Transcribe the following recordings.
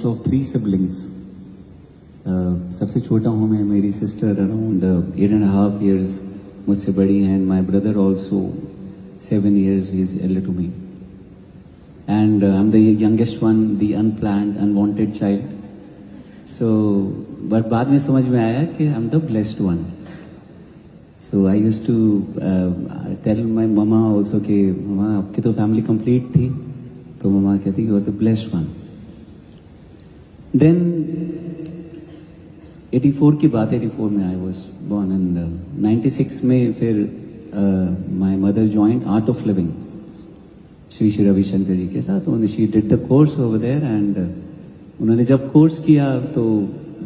of three siblings. सबसे छोटा हूँ मैं, मेरी sister around 8.5 years मुझसे बड़ी है, and my brother also 7 years, he is elder to me. And I'm the youngest one, the unplanned, unwanted child. So, but बाद में समझ में आया कि I'm the blessed one. So I used to tell my mama also कि mama आपकी तो family complete थी, तो ममा कहती you are the blessed one. Then 84 की बात, 84 में I was born, and 96 में फिर my mother joined Art of Living Shri Shri Ravishankar जी के साथ. उन्होंने she did the course over there, and उन्होंने जब कोर्स किया तो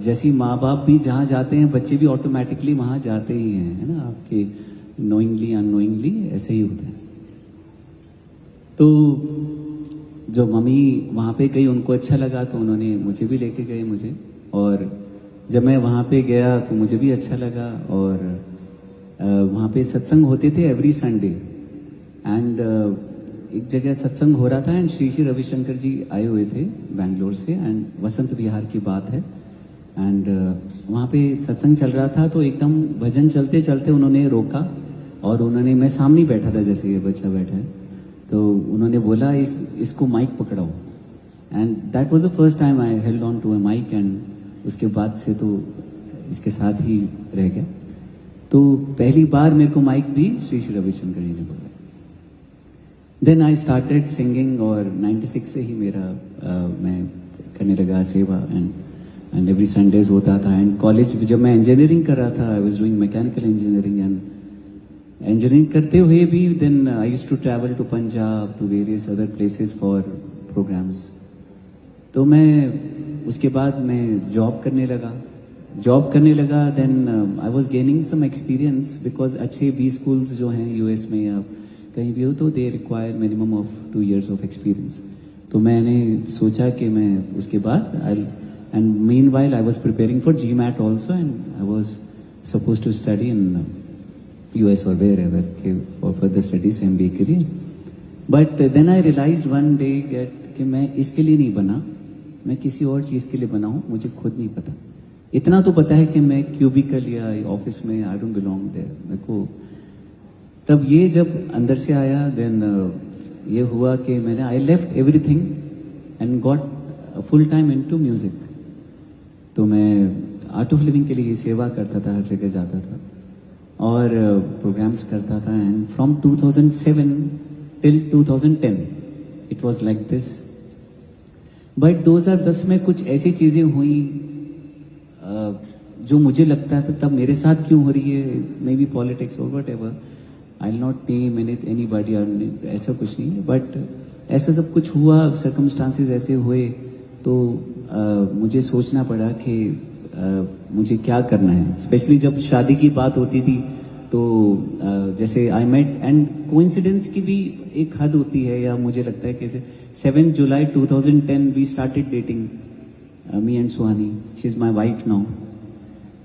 जैसी माँ बाप भी जहाँ जाते हैं बच्चे भी ऑटोमेटिकली वहाँ जाते ही हैं, है ना, आपके नोइंगली अननोइंगली ऐसे ही होता है. तो जो मम्मी वहाँ पे गई उनको अच्छा लगा तो उन्होंने मुझे भी लेके गए मुझे, और जब मैं वहाँ पे गया तो मुझे भी अच्छा लगा. और वहाँ पे सत्संग होते थे एवरी संडे, एंड एक जगह सत्संग हो रहा था एंड श्री श्री रविशंकर जी आए हुए थे बैंगलोर से, एंड वसंत विहार की बात है. एंड वहाँ पे सत्संग चल रहा था तो एकदम भजन चलते चलते उन्होंने रोका, और उन्होंने, मैं सामने बैठा था जैसे ये बच्चा बैठा है, तो उन्होंने बोला इसको माइक पकड़ाओ. And that was the first time I held on to a mike, and उसके बाद से तो इसके साथ ही रह गया. तो पहली बार मेरे को माइक भी श्री श्री रविशंकर जी ने बोला. देन आई स्टार्टेड सिंगिंग, और 96 से ही मेरा मैं करने लगा सेवा, एंड एवरी संडेज होता था. एंड कॉलेज जब मैं इंजीनियरिंग कर रहा था, I was doing mechanical engineering, and engineering करते हुए भी then I used to travel to Punjab, to various other places for programmes. तो मैं उसके बाद मैं जॉब करने लगा. Then I was gaining some experience, because अच्छे बी स्कूल्स जो हैं यूएस में या कहीं भी हो तो they require minimum of 2 years of experience. तो मैंने सोचा कि मैं उसके बाद and meanwhile I was preparing for GMAT also, and I was suppose to study in US और where for further studies MBA के लिए. But then I realise one day कि मैं इसके लिए नहीं बना, मैं किसी और चीज़ के लिए बना हूँ, मुझे खुद नहीं पता. इतना तो पता है कि मैं क्यूबिकल या ऑफिस में आई डोंट बिलोंग देयर मेरे को. तब ये जब अंदर से आया, देन ये हुआ कि मैंने I left everything and got full time into music. तो मैं आर्ट ऑफ लिविंग के लिए सेवा करता था, हर जगह जाता था और प्रोग्राम्स करता था. And from 2007 till 2010 it was like this. But 2010 में कुछ ऐसी चीज़ें हुई जो मुझे लगता था तब मेरे साथ क्यों हो रही है, मे बी पॉलिटिक्स और what ever, I will not name anybody, ऐसा कुछ नहीं है. बट ऐसा सब कुछ हुआ, सर्कमस्टांसेस ऐसे हुए, तो मुझे सोचना पड़ा कि मुझे क्या करना है. स्पेशली जब शादी की बात होती थी तो जैसे आई मेट, एंड कोइंसिडेंस की भी एक हद होती है, या मुझे लगता है कि 7 जुलाई 2010 we started dating, me and Suhani, she is my wife now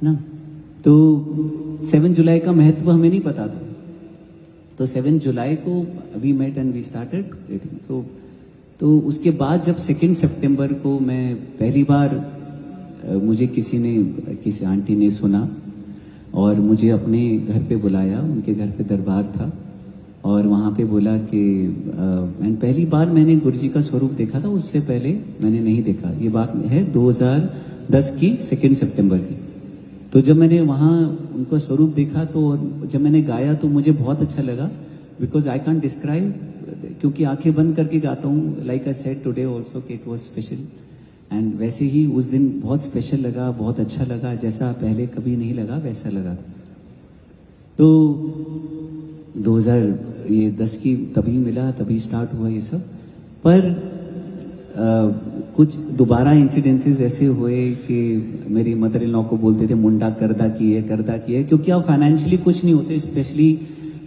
ना. तो 7 जुलाई का महत्व हमें नहीं पता था. तो 7 जुलाई को we met and we started dating. तो उसके बाद जब 2 सितंबर को मैं पहली बार मुझे किसी आंटी ने सुना और मुझे अपने घर पे बुलाया, उनके घर पे दरबार था, और वहाँ पे बोला कि एंड पहली बार मैंने गुरुजी का स्वरूप देखा था, उससे पहले मैंने नहीं देखा. ये बात है 2010 की 2 सितंबर की. तो जब मैंने वहाँ उनका स्वरूप देखा तो जब मैंने गाया तो मुझे बहुत अच्छा लगा, बिकॉज आई कैन डिस्क्राइब, क्योंकि आंखें बंद करके गाता हूँ. Like I said today also कि इट वॉज स्पेशल, एंड वैसे ही उस दिन बहुत स्पेशल लगा, बहुत अच्छा लगा, जैसा पहले कभी नहीं लगा वैसा लगा था. तो 2010 की तभी मिला, तभी स्टार्ट हुआ ये सब. पर कुछ दोबारा इंसिडेंसेस ऐसे हुए कि मेरी मदर इन लॉ को बोलते थे मुंडा करदा की है, क्योंकि आप फाइनेंशियली कुछ नहीं होते, स्पेशली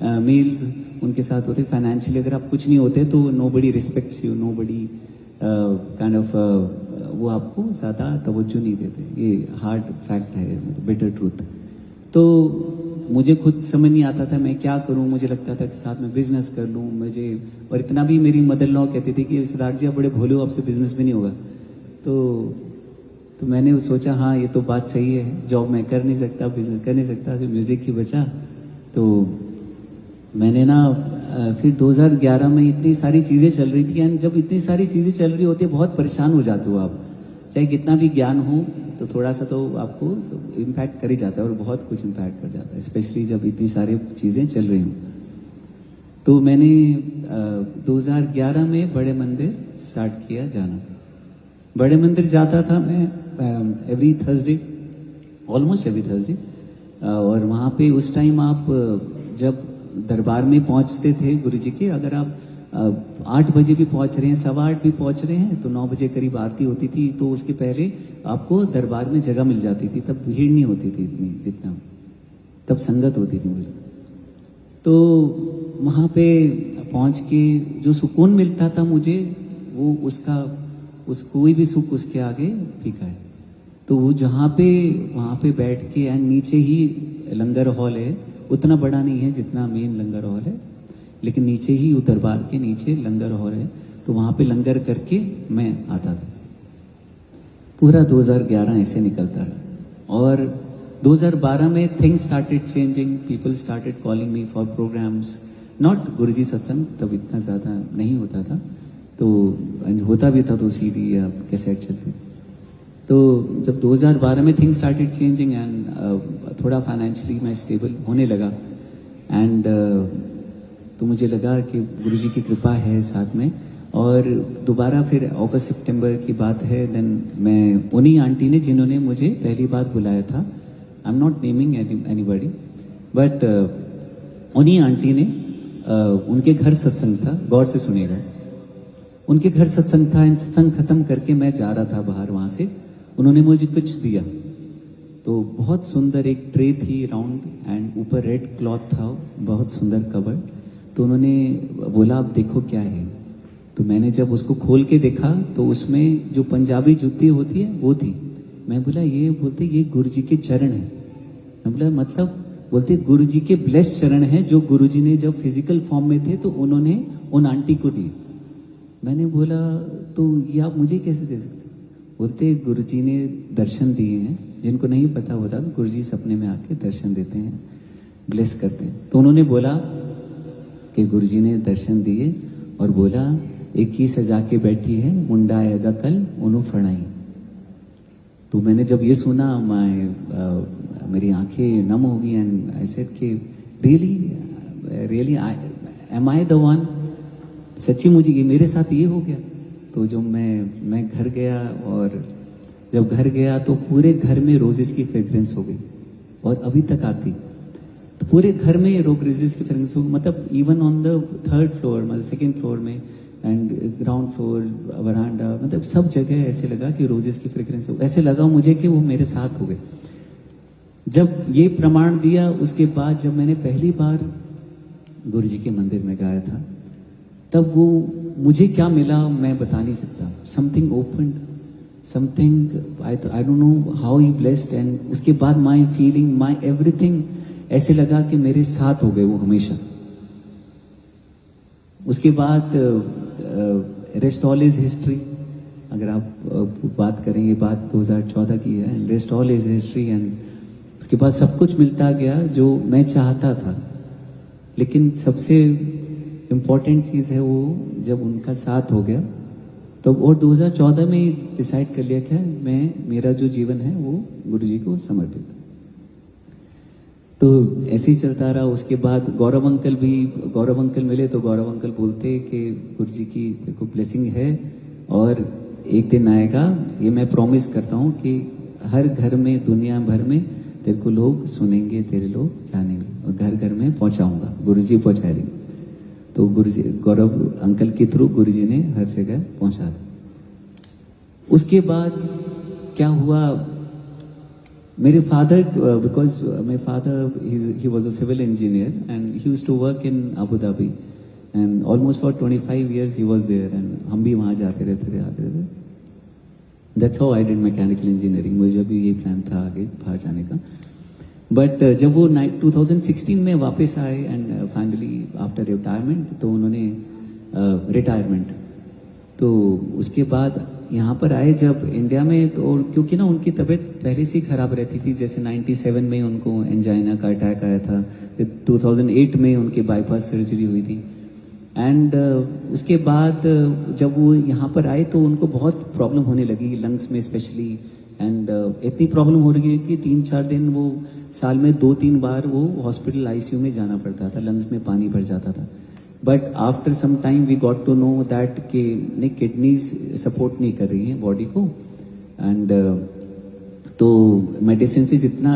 मेल्स उनके साथ होते. फाइनेंशियली अगर आप कुछ नहीं होते तो nobody respects you, nobody kind of वो आपको ज़्यादा तवज्जो नहीं देते. ये हार्ड फैक्ट है, बिटर ट्रूथ. तो मुझे खुद समझ नहीं आता था मैं क्या करूं. मुझे लगता था कि साथ में बिजनेस कर लूं मुझे, और इतना भी मेरी मदर लॉ कहती थी कि सिद्धार्थ जी आप बड़े भोले हो, आपसे बिजनेस भी नहीं होगा. तो मैंने सोचा हाँ ये तो बात सही है, जॉब मैं कर नहीं सकता, बिजनेस कर नहीं सकता, तो म्यूज़िक ही बचा। तो मैंने ना फिर 2011 में इतनी सारी चीज़ें चल रही थी, एंड जब इतनी सारी चीज़ें चल रही होती है बहुत परेशान हो जाते हो आप, चाहे कितना भी ज्ञान हो तो थोड़ा सा तो आपको इम्पैक्ट कर ही जाता है, और बहुत कुछ इम्पैक्ट कर जाता है, स्पेशली जब इतनी सारी चीज़ें चल रही हों। तो मैंने 2011 में बड़े मंदिर स्टार्ट किया जाना। बड़े मंदिर जाता था मैं every Thursday, almost every Thursday, और वहाँ पे उस टाइम आप जब दरबार में पहुँचते थे गुरु जी के, अगर आप 8 बजे भी पहुँच रहे हैं, 8:15 भी पहुँच रहे हैं, तो 9 बजे करीब आरती होती थी, तो उसके पहले आपको दरबार में जगह मिल जाती थी। तब भीड़ नहीं होती थी इतनी जितना, तब संगत होती थी मुझे। तो वहाँ पे पहुँच के जो सुकून मिलता था मुझे, वो उस कोई भी सुख उसके आगे फीका है। तो वो वहाँ पे बैठ के, एंड नीचे ही लंगर हॉल है, उतना बड़ा नहीं है जितना मेन लंगर हॉल है, लेकिन नीचे ही दरबार के नीचे लंगर हॉल है, तो वहाँ पे लंगर करके मैं आता था। पूरा 2011 ऐसे निकलता रहा, और 2012 में things started changing, people started calling me for programmes, not guruji satsang, तब इतना ज़्यादा नहीं होता था, तो होता भी था तो सीडी या कैसेट चलती। तो जब 2012 में थिंग्स स्टार्टेड चेंजिंग, एंड थोड़ा फाइनेंशियली मैं स्टेबल होने लगा, एंड तो मुझे लगा कि गुरुजी की कृपा है साथ में। और दोबारा फिर अगस्त सितंबर की बात है, देन मैं उन्हीं आंटी ने जिन्होंने मुझे पहली बार बुलाया था, I am not naming anybody, but उन्हीं आंटी ने उनके घर सत्संग था, गौर से सुनिएगा, उनके घर सत्संग था, सत्संग खत्म करके मैं जा रहा था बाहर, वहाँ से उन्होंने मुझे कुछ दिया। तो बहुत सुंदर एक ट्रे थी राउंड, एंड ऊपर रेड क्लॉथ था, बहुत सुंदर कवर। तो उन्होंने बोला आप देखो क्या है। तो मैंने जब उसको खोल के देखा तो उसमें जो पंजाबी जूती होती है वो थी। मैं बोला ये, बोलते ये गुरु जी के चरण है। मैं बोला मतलब, बोलते गुरु जी के ब्लेस्ड चरण हैं, जो गुरु जी ने जब फिजिकल फॉर्म में थे तो उन्होंने उन आंटी को दिए। मैंने बोला तो ये आप मुझे कैसे दे सकते? बोलते गुरु जी ने दर्शन दिए हैं, जिनको नहीं पता होता तो गुरु जी सपने में आके दर्शन देते हैं, ब्लेस करते हैं। तो उन्होंने बोला कि गुरु जी ने दर्शन दिए और बोला एक ही सजा के बैठी है, मुंडा आएगा कल उन्हों फड़ाई। तो मैंने जब ये सुना, मेरी आंखें नम हो गई, एंड आई सेड कि really am I the one, सच्ची मुझे ये मेरे साथ ये हो गया। तो जो मैं घर गया, और जब घर गया तो पूरे घर में रोजेस की फ्रेग्रेंस हो गई, और अभी तक आती। तो पूरे घर में रोजेस की फ्रेग्रेंस हो गई, मतलब even on the 3rd floor, मतलब 2nd फ्लोर में, एंड ग्राउंड फ्लोर, वरांडा, मतलब सब जगह ऐसे लगा कि रोजेस की फ्रेग्रेंस हो, ऐसे लगा मुझे कि वो मेरे साथ हो गए। जब ये प्रमाण दिया, उसके बाद जब मैंने पहली बार गुरु जी के मंदिर में गाया था, तब वो मुझे क्या मिला मैं बता नहीं सकता। Something open, something I don't know how he blessed, and उसके बाद माई फीलिंग, माई एवरीथिंग ऐसे लगा कि मेरे साथ हो गए वो हमेशा। उसके बाद रेस्ट ऑल इज हिस्ट्री, अगर आप बात करेंगे, बात 2014 की है, and rest all is history. And उसके बाद सब कुछ मिलता गया जो मैं चाहता था, लेकिन सबसे इम्पॉर्टेंट चीज़ है वो जब उनका साथ हो गया तो, और 2014 में ही डिसाइड कर लिया कि मेरा जो जीवन है वो गुरु जी को समर्पित। तो ऐसे ही चलता रहा। उसके बाद गौरव अंकल मिले, तो गौरव अंकल बोलते कि गुरु जी की देखो ब्लेसिंग है, और एक दिन आएगा, ये मैं प्रॉमिस करता हूँ कि हर घर में, दुनिया भर में तेरे को लोग सुनेंगे, तेरे लोग जानेंगे, और घर घर में पहुँचाऊँगा, गुरु जी पहुँचा देंगे। तो गुरु जी, गौरव अंकल के थ्रू गुरु जी ने हर जगह पहुँचा दिया। उसके बाद क्या हुआ, मेरे father, because my father he was a civil engineer, and he used to work in Abu Dhabi, and almost for 25 years he was there, and हम भी वहाँ जाते रहते थे, आते रहते। That's how I did mechanical engineering. मुझे भी ये प्लान था आगे बाहर जाने का, बट जब वो 2016 में वापस आए, एंड फाइनली आफ्टर रिटायरमेंट, तो उन्होंने रिटायरमेंट, तो उसके बाद यहाँ पर आए जब इंडिया में, तो क्योंकि ना उनकी तबीयत पहले से ही खराब रहती थी, जैसे 97 में उनको एंजाइना का अटैक आया था, फिर 2008 में उनकी बाईपास सर्जरी हुई थी। एंड उसके बाद जब वो यहाँ पर आए तो उनको बहुत प्रॉब्लम होने लगी लंग्स में स्पेशली। एंड इतनी प्रॉब्लम हो रही है कि 3-4 दिन वो साल में 2-3 बार वो हॉस्पिटल आईसीयू में जाना पड़ता था, लंग्स में पानी भर जाता था। But after some time we got to know that कि नहीं, किडनीज सपोर्ट नहीं कर रही हैं बॉडी को। एंड तो मेडिसिन से जितना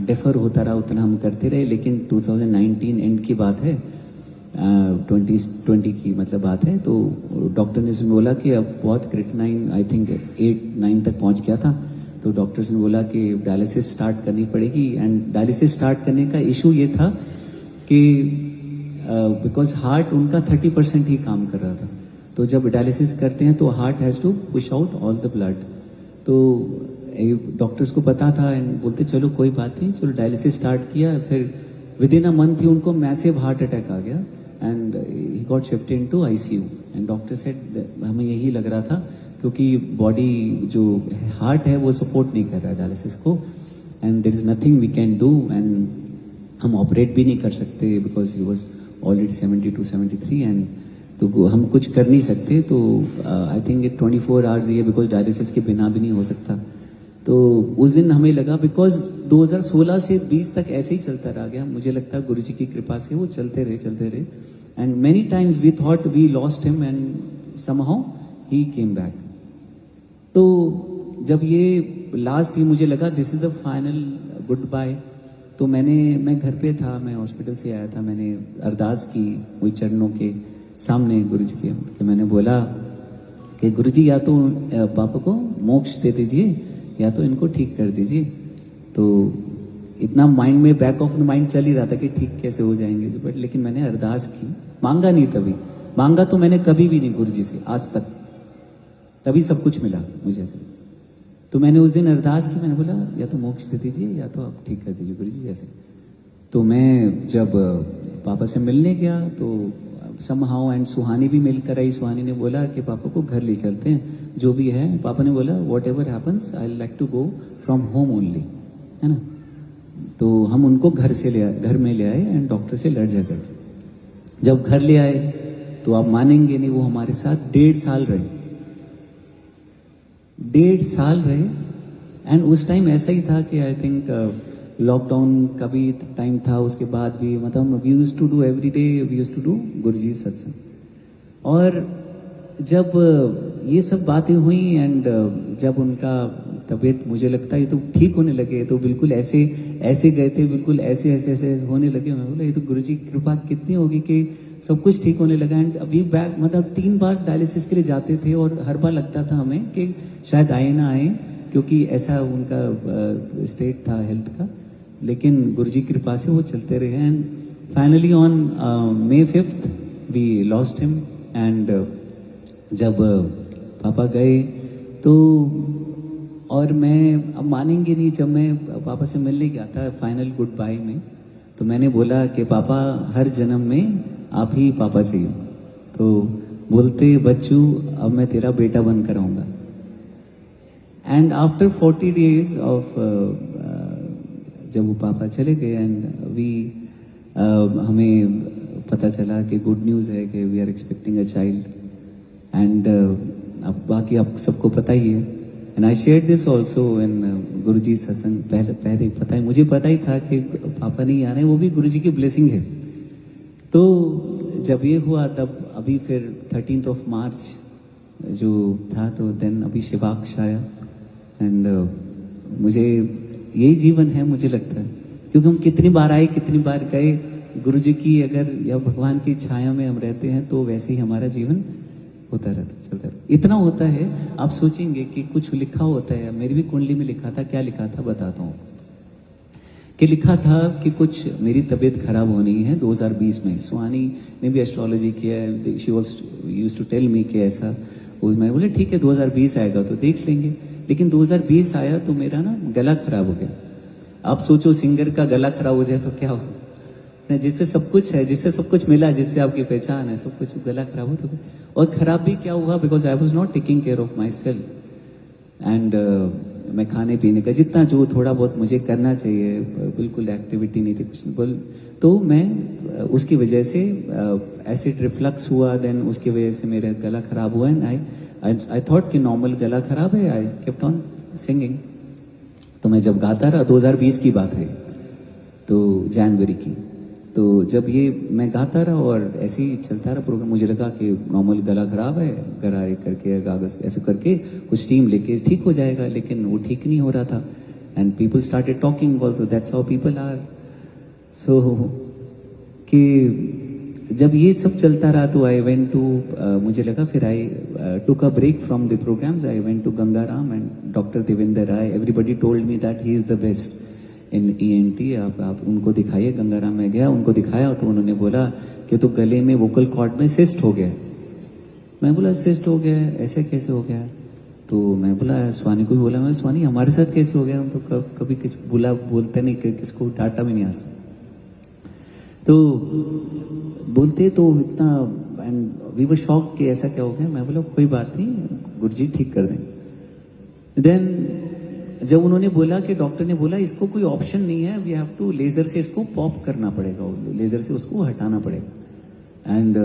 डिफर होता रहा उतना हम करते रहे, लेकिन 2019 एंड की बात है, 2020 की मतलब बात है, तो डॉक्टर ने बोला कि अब बहुत क्रिटिनाइन, आई थिंक 8-9 तक पहुंच गया था। तो डॉक्टर्स ने बोला कि डायलिसिस स्टार्ट करनी पड़ेगी। एंड डायलिसिस स्टार्ट करने का इशू ये था कि बिकॉज हार्ट उनका 30% ही काम कर रहा था। तो जब डायलिसिस करते हैं तो heart has to push out all the blood. तो डॉक्टर्स को पता था एंड बोलते चलो कोई बात नहीं, चलो डायलिसिस स्टार्ट किया। फिर विद इन अ मंथ ही उनको मैसिव हार्ट अटैक आ गया and he got shifted into ICU. And doctor said हमें यही लग रहा था क्योंकि बॉडी जो हार्ट है वो सपोर्ट नहीं कर रहा डायलिसिस को, and there is nothing we can do, and हम ऑपरेट भी नहीं कर सकते because he was already 72-73 and तो हम कुछ कर नहीं सकते। तो आई थिंक 24 आवर्स ये बिकॉज डायलिसिस के बिना भी नहीं हो सकता। तो उस दिन हमें लगा, बिकॉज 2016 से 20 तक ऐसे ही चलता रह गया, मुझे लगता है गुरु जी की कृपा से वो चलते रहे and many times we thought we lost him and somehow he came back. तो जब ये लास्ट ही मुझे लगा this is the final goodbye, तो मैं घर पे था, मैं हॉस्पिटल से आया था, मैंने अरदास की वही चरणों के सामने गुरु जी के, कि मैंने बोला कि गुरु जी या तो पापा को मोक्ष दे दीजिए या तो इनको ठीक कर दीजिए। तो इतना माइंड में बैक ऑफ द माइंड चल ही रहा था कि ठीक कैसे हो जाएंगे, बट लेकिन मैंने अरदास की, मांगा नहीं, तभी मांगा तो मैंने कभी भी नहीं गुरु जी से आज तक, तभी सब कुछ मिला मुझे से। तो मैंने उस दिन अरदास की, मैंने बोला या तो मोक्ष दे दीजिए या तो आप ठीक कर दीजिए गुरु जी जैसे। तो मैं जब पापा से मिलने गया तो समहाउ एंड सुहानी भी मिलकर आई। सुहानी ने बोला कि पापा को घर ले चलते हैं, जो भी है। पापा ने बोला whatever happens I like to go from home only, है ना। तो हम उनको घर में ले आए एंड डॉक्टर से लड़ झगड़। जब घर ले आए तो आप मानेंगे नहीं, वो हमारे साथ 1.5 साल रहे, 1.5 साल रहे। एंड उस टाइम ऐसा ही था कि आई थिंक लॉकडाउन का भी टाइम था, उसके बाद भी मतलब we used to do every day, we used to do Guruji satsang. और जब ये सब बातें हुई एंड जब उनका तबीयत मुझे लगता है ये तो ठीक होने लगे, तो बिल्कुल ऐसे गए थे, बिल्कुल ऐसे होने लगे। मैं बोला ये तो गुरुजी की कृपा कितनी होगी कि सब कुछ ठीक होने लगा। एंड अभी बैक मतलब 3 बार डायलिसिस के लिए जाते थे और हर बार लगता था हमें कि शायद आए ना आए, क्योंकि ऐसा उनका स्टेट था हेल्थ का। लेकिन गुरुजी की कृपा से वो चलते रहे and finally on May 5th we lost him. And जब पापा गए तो, और मैं अब मानेंगे नहीं, जब मैं पापा से मिलने गया था फाइनल गुड बाय में, तो मैंने बोला कि पापा हर जन्म में आप ही पापा चाहिए। तो बोलते बच्चू अब मैं तेरा बेटा बनकर आऊँगा। एंड आफ्टर 40 days ऑफ जब वो पापा चले गए एंड हमें पता चला कि गुड न्यूज़ है कि we are expecting a child. And अब बाकी आप सबको पता ही है। And I share this also in Guruji satsang. पहले पता है, मुझे पता ही था कि पापा नहीं आने, वो भी गुरुजी की ब्लेसिंग है। तो जब ये हुआ तब अभी फिर 13th of March जो था, तो देन अभी शिवाक्ष आया। एंड मुझे यही जीवन है, मुझे लगता है, क्योंकि हम कितनी बार आए कितनी बार गए, गुरुजी की अगर या भगवान की छाया में हम रहते हैं तो वैसे ही हमारा जीवन होता रहता, चलता रहता। इतना होता है, आप सोचेंगे कि कुछ लिखा होता है, मेरी भी कुंडली में लिखा था। क्या लिखा था बताता हूँ, कि लिखा था कि कुछ मेरी तबीयत खराब होनी है 2020 में। सुहानी ने भी एस्ट्रोलॉजी किया है, she was used to tell me कि ऐसा। मैं बोले ठीक है 2020 आएगा तो देख लेंगे। लेकिन 2020 आया तो मेरा ना गला खराब हो गया। आप सोचो सिंगर का गला खराब हो जाए तो क्या हो, जिससे सब कुछ है, जिससे सब कुछ मिला, जिससे आपकी पहचान है, सब कुछ गला खराब हो तो। और खराब भी क्या हुआ, because I was not taking care of my self. And मैं खाने पीने का जितना जो थोड़ा बहुत मुझे करना चाहिए, बिल्कुल एक्टिविटी नहीं थी, कुछ बोल, तो मैं उसकी वजह से एसिड रिफ्लक्स हुआ, देन उसकी वजह से मेरा गला खराब हुआ। एंड आई थॉट कि नॉर्मल गला खराब है, आई केप्ट ऑन सिंगिंग। तो मैं जब गाता रहा, 2020 की बात है, तो जनवरी की, तो जब ये मैं गाता रहा और ऐसे ही चलता रहा प्रोग्राम, मुझे लगा कि नॉर्मल गला खराब है, गरारे करके कागज ऐसे करके कुछ टीम लेके ठीक हो जाएगा, लेकिन वो ठीक नहीं हो रहा था। And people started talking also, that's how people are. So कि जब ये सब चलता रहा तो आई वेंट टू, मुझे लगा, फिर I took a break from the programs, I went to Gangaram and doctor Devendra Rai. Everybody told me that he is the best in ENT, आप उनको दिखाइए। गंगाराम में गया, उनको दिखाया तो उन्होंने बोला कि तो गले में वोकल कॉर्ड में सिस्ट हो गया। मैं बोला सिस्ट हो गया, ऐसे कैसे हो गया? तो मैं बोला, स्वानी को भी बोला, मैं स्वानी हमारे साथ कैसे हो गया, हम तो कभी किस बोलते नहीं, किसको डांटा भी नहीं आता। तो बोलते तो इतना, एंड वी वर शॉक कि ऐसा क्या हो गया। मैं बोला कोई बात नहीं, गुरुजी ठीक कर देंगे। देन जब उन्होंने बोला कि डॉक्टर ने बोला इसको कोई ऑप्शन नहीं है, वी हैव टू लेजर से इसको पॉप करना पड़ेगा, लेजर से उसको हटाना पड़ेगा। एंड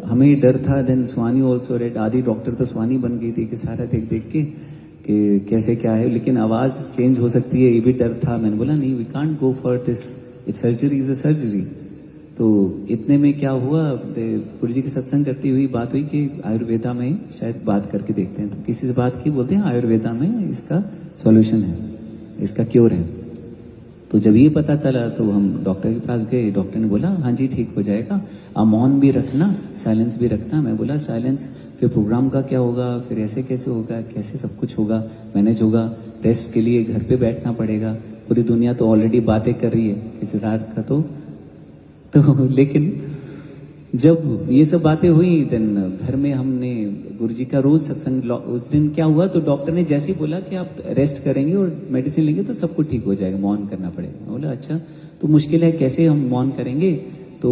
हमें डर था। देन स्वानी ऑल्सो रेड, आधी डॉक्टर तो स्वानी बन गई थी कि सारा देख देख के कि कैसे क्या है, लेकिन आवाज चेंज हो सकती है, ये भी डर था। मैंने बोला नहीं, we can't go for this, it's surgery is a surgery. तो इतने में क्या हुआ, गुरुजी की सत्संग करती हुई बात हुई कि आयुर्वेदा में शायद बात करके देखते हैं। तो किसी से बात की, बोलते हैं आयुर्वेदा में इसका सॉल्यूशन है, इसका क्योर है। तो जब ये पता चला तो हम डॉक्टर के पास गए। डॉक्टर ने बोला हाँ जी ठीक हो जाएगा, आप मौन भी रखना, साइलेंस भी रखना। मैं बोला साइलेंस, फिर प्रोग्राम का क्या होगा, फिर ऐसे कैसे होगा, कैसे सब कुछ होगा, मैनेज होगा। रेस्ट के लिए घर पे बैठना पड़ेगा, पूरी दुनिया तो ऑलरेडी बातें कर रही है कि सिद्धार्थ का तो लेकिन जब ये सब बातें हुई, देन घर में हमने गुरुजी का रोज सत्संग। उस दिन क्या हुआ, तो डॉक्टर ने जैसे ही बोला कि आप रेस्ट करेंगे और मेडिसिन लेंगे तो सब कुछ ठीक हो जाएगा, मौन करना पड़ेगा। मैं बोला अच्छा, तो मुश्किल है, कैसे हम मौन करेंगे? तो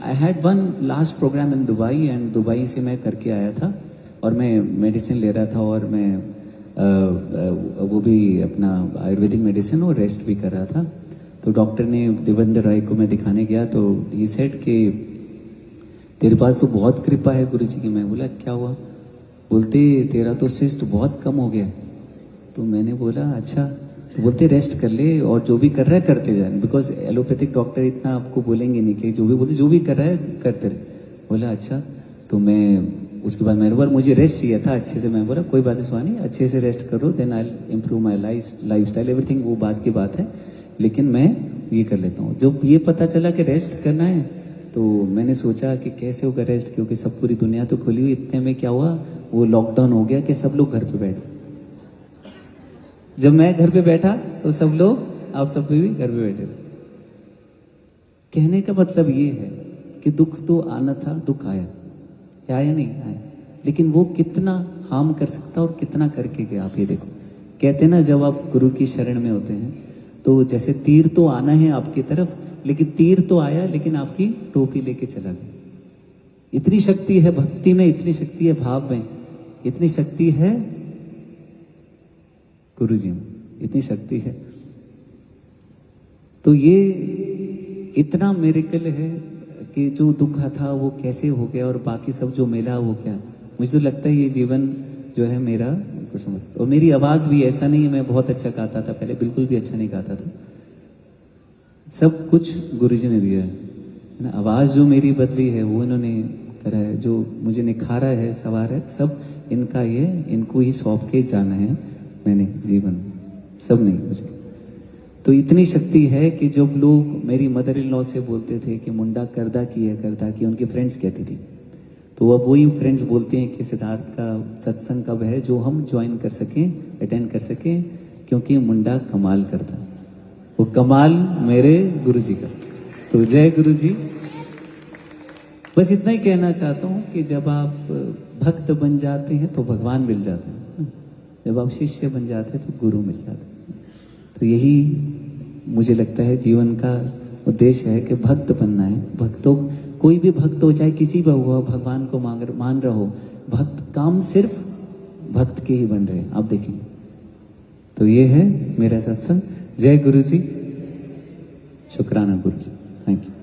I had one last program in Dubai, and Dubai से मैं करके आया था और मैं मेडिसिन ले रहा था, और मैं वो भी अपना आयुर्वेदिक मेडिसिन और रेस्ट भी कर रहा था। तो डॉक्टर ने, देवेंद्र राय को मैं दिखाने गया, तो ही सेड कि तेरे पास तो बहुत कृपा है गुरुजी की। मैं बोला क्या हुआ? बोलते तेरा तो सिस्ट बहुत कम हो गया। तो मैंने बोला अच्छा। तो बोलते रेस्ट कर ले और जो भी कर रहा है करते जाए, बिकॉज एलोपैथिक डॉक्टर इतना आपको बोलेंगे नहीं कि जो भी बोलते, जो भी कर रहा है करते रहे। बोला अच्छा। तो मैं उसके बाद मैंने बोला मुझे रेस्ट चाहिए था अच्छे से। मैं बोला कोई बात नहीं स्वानी, अच्छे से रेस्ट करो, then I improve my lifestyle everything, वो बात की बात है, लेकिन मैं ये कर लेता हूँ। जब ये पता चला कि रेस्ट करना है, तो मैंने सोचा कि कैसे होगा रेस्ट, क्योंकि सब पूरी दुनिया तो खुली हुई। इतने में क्या हुआ, वो लॉकडाउन हो गया कि सब लोग घर पे बैठे। जब मैं घर पे बैठा तो सब लोग, आप सब भी घर पे बैठे थे। कहने का मतलब ये है कि दुख तो आना था, दुख आया, आया नहीं आया, लेकिन वो कितना हार्म कर सकता और कितना करके गया आप ये देखो। कहते ना जब आप गुरु की शरण में होते हैं तो जैसे तीर तो आना है आपकी तरफ, लेकिन तीर तो आया लेकिन आपकी टोपी लेके चला गया। इतनी शक्ति है भक्ति में, इतनी शक्ति है भाव में, इतनी शक्ति है गुरुजी में, इतनी शक्ति है। तो ये इतना मिरेकल है कि जो दुख था वो कैसे हो गया, और बाकी सब जो मिला वो क्या। मुझे तो लगता है ये जीवन जो है मेरा समझ। और मेरी आवाज भी ऐसा नहीं है मैं बहुत अच्छा गाता था पहले, बिल्कुल भी अच्छा नहीं गाता था। सब कुछ गुरुजी ने दिया है ना। आवाज जो मेरी बदली है वो इन्होंने करा है, जो मुझे निखारा है, सवार है, सब इनका ये, इनको ही सौंप के जाना है मैंने जीवन, सब नहीं मुझे। तो इतनी शक्ति है कि जब लोग मेरी मदर इन लॉ से बोलते थे कि मुंडा करदा की है, करदा की, उनकी फ्रेंड्स कहती थी, तो अब वही फ्रेंड्स बोलते हैं कि सिद्धार्थ का सत्संग कब है जो हम ज्वाइन कर सकें, अटेंड कर सकें, क्योंकि मुंडा कमाल करता, वो कमाल मेरे गुरुजी का। तो जय गुरुजी। बस इतना ही कहना चाहता हूँ कि जब आप भक्त बन जाते हैं तो भगवान मिल जाते हैं, जब आप शिष्य बन जाते हैं तो गुरु मिल जाते हैं। तो यही मुझे लगता है जीवन का उद्देश्य है कि भक्त बनना है। भक्तों, कोई भी भक्त हो, चाहे किसी भी हुआ, भगवान को मान रहा हो, भक्त काम सिर्फ भक्त के ही बन रहे हैं, आप देखेंगे। तो ये है मेरा सत्संग। जय गुरु जी, शुक्राना गुरु जी, थैंक यू।